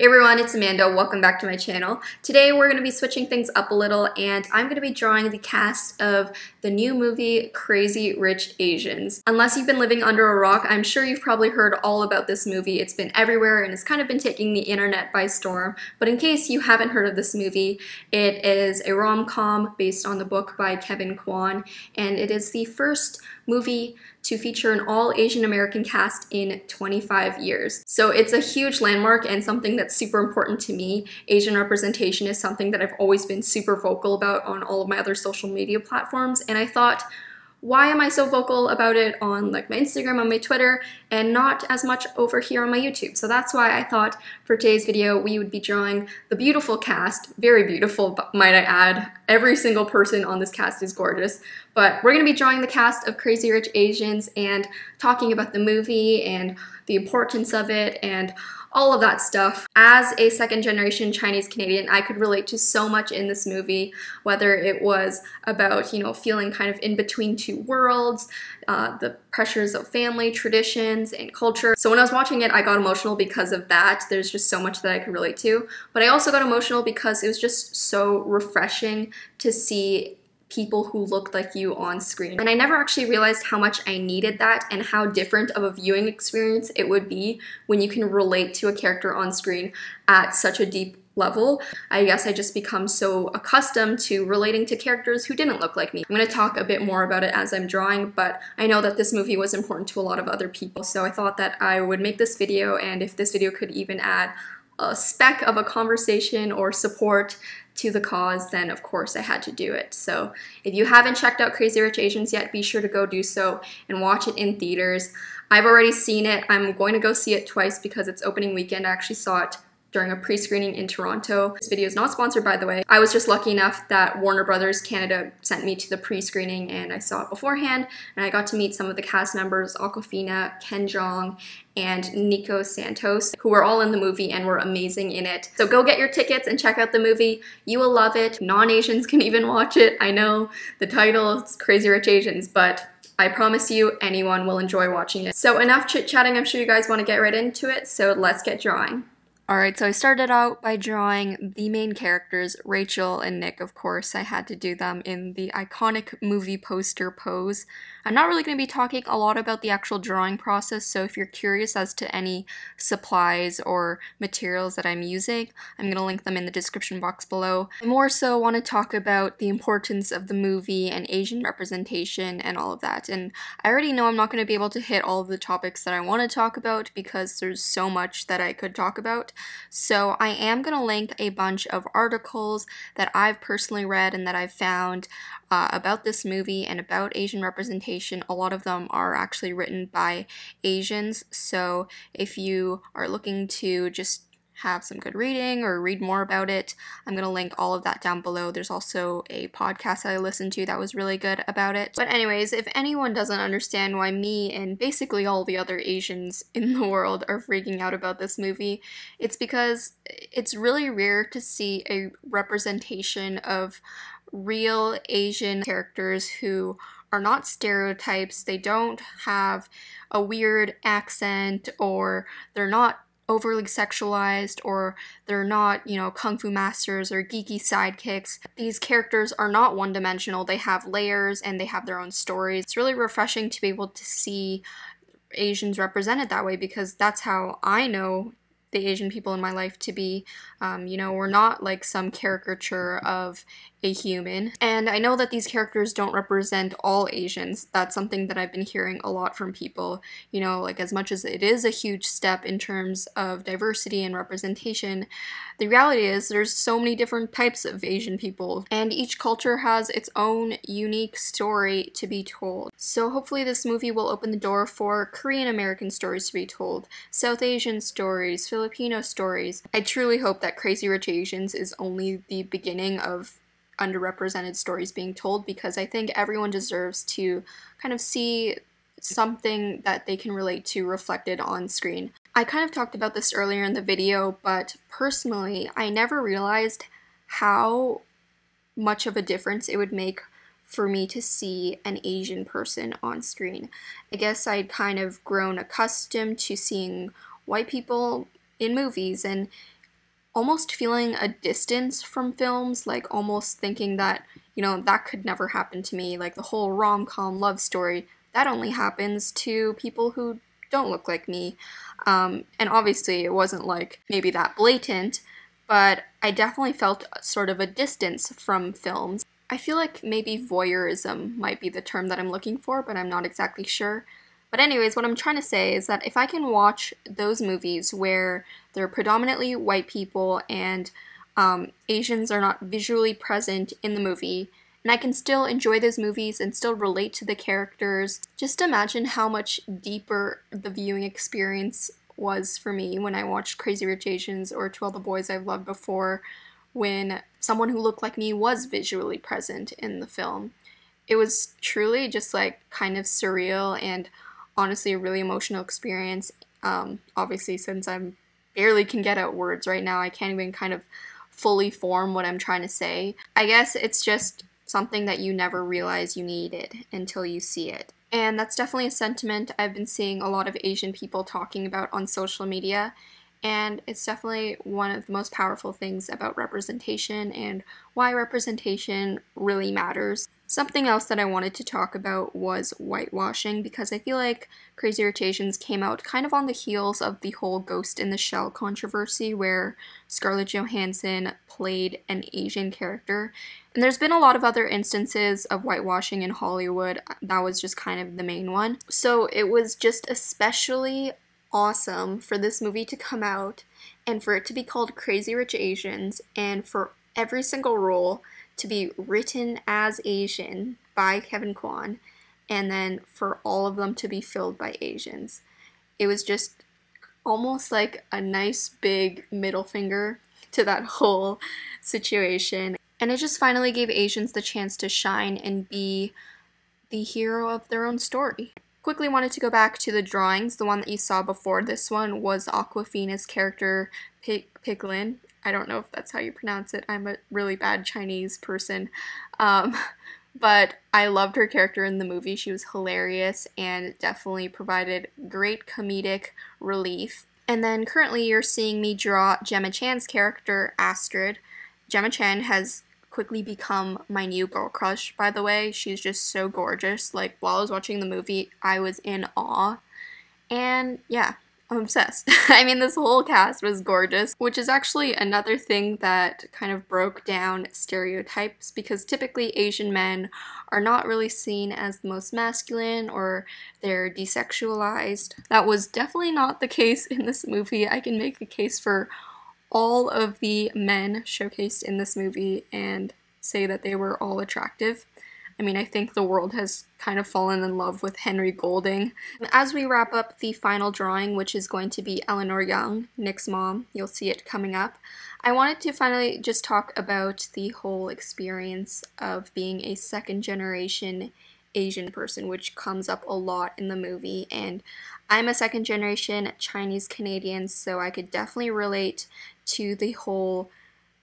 Hey everyone, it's Amanda. Welcome back to my channel. Today we're going to be switching things up a little and I'm going to be drawing the cast of the new movie Crazy Rich Asians. Unless you've been living under a rock, I'm sure you've probably heard all about this movie. It's been everywhere and it's kind of been taking the internet by storm. But in case you haven't heard of this movie, it is a rom-com based on the book by Kevin Kwan, and it is the first movie to feature an all Asian American cast in 25 years. So it's a huge landmark and something that's super important to me. Asian representation is something that I've always been super vocal about on all of my other social media platforms, and I thought, why am I so vocal about it on like my Instagram, on my Twitter, and not as much over here on my YouTube? So that's why I thought for today's video we would be drawing the beautiful cast, very beautiful, might I add. Every single person on this cast is gorgeous. But we're going to be drawing the cast of Crazy Rich Asians and talking about the movie and the importance of it and all of that stuff. As a second-generation Chinese Canadian, I could relate to so much in this movie, whether it was about, feeling kind of in between two worlds, the pressures of family, traditions, and culture. So when I was watching it, I got emotional because of that. There's just so much that I could relate to. But I also got emotional because it was just so refreshing to see people who looked like you on screen. And I never actually realized how much I needed that and how different of a viewing experience it would be when you can relate to a character on screen at such a deep level. I guess I just become so accustomed to relating to characters who didn't look like me. I'm going to talk a bit more about it as I'm drawing, but I know that this movie was important to a lot of other people, so I thought that I would make this video, and if this video could even add a speck of a conversation or support to the cause, then of course I had to do it. So if you haven't checked out Crazy Rich Asians yet, be sure to go do so and watch it in theaters. I've already seen it. I'm going to go see it twice because it's opening weekend. I actually saw it during a pre-screening in Toronto. This video is not sponsored, by the way. I was just lucky enough that Warner Brothers Canada sent me to the pre-screening and I saw it beforehand, and I got to meet some of the cast members, Awkwafina, Ken Jeong, and Nico Santos, who were all in the movie and were amazing in it. So go get your tickets and check out the movie. You will love it. Non-Asians can even watch it. I know the title is Crazy Rich Asians, but I promise you anyone will enjoy watching it. So enough chit-chatting. I'm sure you guys want to get right into it, so let's get drawing. Alright, so I started out by drawing the main characters, Rachel and Nick. Of course, I had to do them in the iconic movie poster pose. I'm not really going to be talking a lot about the actual drawing process, so if you're curious as to any supplies or materials that I'm using, I'm going to link them in the description box below. I more so want to talk about the importance of the movie and Asian representation and all of that, and I already know I'm not going to be able to hit all of the topics that I want to talk about because there's so much that I could talk about. So I am going to link a bunch of articles that I've personally read and that I've found about this movie and about Asian representation. A lot of them are actually written by Asians, so if you are looking to just have some good reading or read more about it, I'm going to link all of that down below. There's also a podcast that I listened to that was really good about it. But anyways, if anyone doesn't understand why me and basically all the other Asians in the world are freaking out about this movie, it's because it's really rare to see a representation of real Asian characters who are not stereotypes. They don't have a weird accent, or they're not overly sexualized, or they're not, kung fu masters or geeky sidekicks. These characters are not one-dimensional. They have layers and they have their own stories. It's really refreshing to be able to see Asians represented that way, because that's how I know the Asian people in my life to be. We're not like some caricature of a human. And I know that these characters don't represent all Asians. That's something that I've been hearing a lot from people. As much as it is a huge step in terms of diversity and representation, the reality is there's so many different types of Asian people, and each culture has its own unique story to be told. So hopefully this movie will open the door for Korean American stories to be told, South Asian stories, Filipino stories. I truly hope that Crazy Rich Asians is only the beginning of underrepresented stories being told, because I think everyone deserves to kind of see something that they can relate to reflected on screen. I kind of talked about this earlier in the video, but personally, I never realized how much of a difference it would make for me to see an Asian person on screen. I guess I'd kind of grown accustomed to seeing white people in movies, and almost feeling a distance from films, like almost thinking that, that could never happen to me. Like the whole rom-com love story, that only happens to people who don't look like me. And obviously it wasn't like maybe that blatant, but I definitely felt sort of a distance from films. I feel like maybe voyeurism might be the term that I'm looking for, but I'm not exactly sure. But anyways, what I'm trying to say is that if I can watch those movies where they're predominantly white people and Asians are not visually present in the movie, and I can still enjoy those movies and still relate to the characters, just imagine how much deeper the viewing experience was for me when I watched Crazy Rich Asians or To All the Boys I've Loved Before, when someone who looked like me was visually present in the film. It was truly just like kind of surreal and honestly a really emotional experience. Obviously, since I barely can get out words right now, I can't even kind of fully form what I'm trying to say. I guess it's just something that you never realize you needed until you see it. And that's definitely a sentiment I've been seeing a lot of Asian people talking about on social media. And it's definitely one of the most powerful things about representation and why representation really matters. Something else that I wanted to talk about was whitewashing, because I feel like Crazy Rich Asians came out kind of on the heels of the whole Ghost in the Shell controversy where Scarlett Johansson played an Asian character. And there's been a lot of other instances of whitewashing in Hollywood. That was just kind of the main one. So it was just especially awesome for this movie to come out and for it to be called Crazy Rich Asians and for every single role to be written as Asian by Kevin Kwan and then for all of them to be filled by Asians. It was just almost like a nice big middle finger to that whole situation. And it just finally gave Asians the chance to shine and be the hero of their own story. Quickly wanted to go back to the drawings. The one that you saw before this one was Awkwafina's character, Piglin. I don't know if that's how you pronounce it. I'm a really bad Chinese person. But I loved her character in the movie. She was hilarious and definitely provided great comedic relief. And then currently you're seeing me draw Gemma Chan's character, Astrid. Gemma Chan has quickly become my new girl crush, by the way. She's just so gorgeous. Like, while I was watching the movie, I was in awe. And yeah, I'm obsessed. I mean, this whole cast was gorgeous, which is actually another thing that kind of broke down stereotypes, because typically Asian men are not really seen as the most masculine or they're desexualized. That was definitely not the case in this movie. I can make a case for all of the men showcased in this movie and say that they were all attractive. I mean, I think the world has kind of fallen in love with Henry Golding. As we wrap up the final drawing, which is going to be Eleanor Young, Nick's mom, you'll see it coming up, I wanted to finally just talk about the whole experience of being a second generation Asian person, which comes up a lot in the movie, and I'm a second generation Chinese Canadian, so I could definitely relate to the whole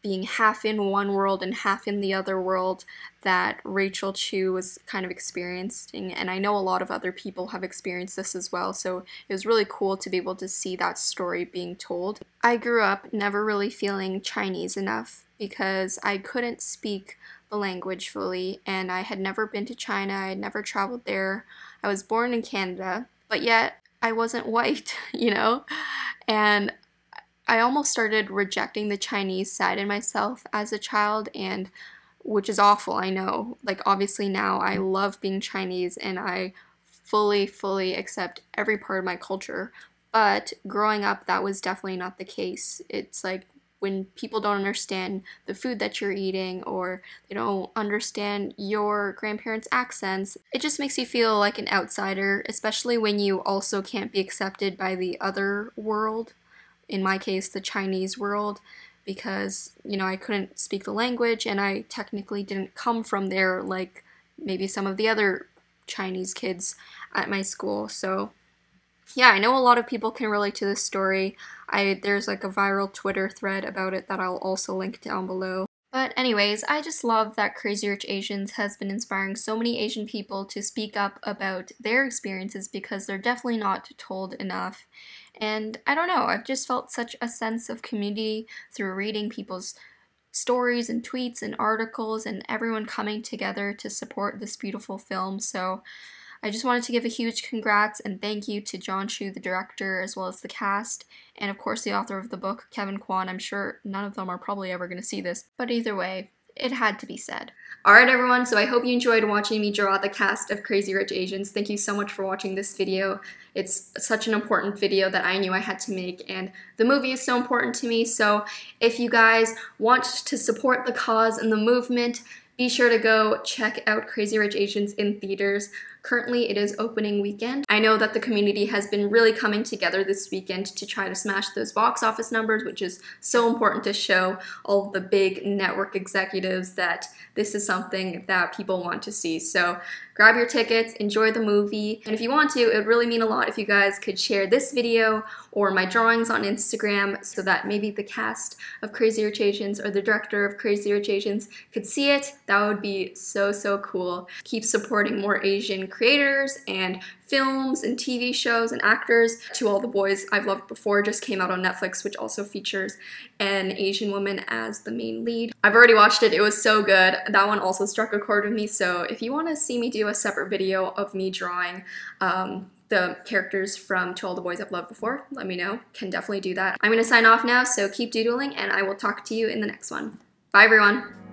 being half in one world and half in the other world that Rachel Chu was kind of experiencing, and I know a lot of other people have experienced this as well, so it was really cool to be able to see that story being told. I grew up never really feeling Chinese enough because I couldn't speak the language fully, and I had never been to China, I had never traveled there. I was born in Canada, but yet I wasn't white, and I almost started rejecting the Chinese side in myself as a child, and which is awful, I know. Like, obviously now I love being Chinese and I fully accept every part of my culture, but growing up that was definitely not the case. It's like when people don't understand the food that you're eating or they don't understand your grandparents' accents, it just makes you feel like an outsider, especially when you also can't be accepted by the other world. In my case, the Chinese world, because, I couldn't speak the language and I technically didn't come from there like maybe some of the other Chinese kids at my school. So yeah, I know a lot of people can relate to this story. There's like a viral Twitter thread about it that I'll also link down below. But anyways, I just love that Crazy Rich Asians has been inspiring so many Asian people to speak up about their experiences because they're definitely not told enough. And I don't know, I've just felt such a sense of community through reading people's stories and tweets and articles and everyone coming together to support this beautiful film. So I just wanted to give a huge congrats and thank you to Jon Chu, the director, as well as the cast, and of course the author of the book, Kevin Kwan. I'm sure none of them are probably ever going to see this, but either way, it had to be said. Alright everyone, so I hope you enjoyed watching me draw the cast of Crazy Rich Asians. Thank you so much for watching this video. It's such an important video that I knew I had to make, and the movie is so important to me, so if you guys want to support the cause and the movement, be sure to go check out Crazy Rich Asians in theaters. Currently, it is opening weekend. I know that the community has been really coming together this weekend to try to smash those box office numbers, which is so important to show all of the big network executives that this is something that people want to see. So grab your tickets, enjoy the movie, and if you want to, it would really mean a lot if you guys could share this video or my drawings on Instagram so that maybe the cast of Crazy Rich Asians or the director of Crazy Rich Asians could see it. That would be so, so cool. Keep supporting more Asian creators and films and TV shows and actors. To All the Boys I've Loved Before just came out on Netflix, which also features an Asian woman as the main lead. I've already watched it. It was so good. That one also struck a chord with me, so if you want to see me do a separate video of me drawing the characters from To All the Boys I've Loved Before, let me know. Can definitely do that. I'm going to sign off now, so keep doodling, and I will talk to you in the next one. Bye, everyone!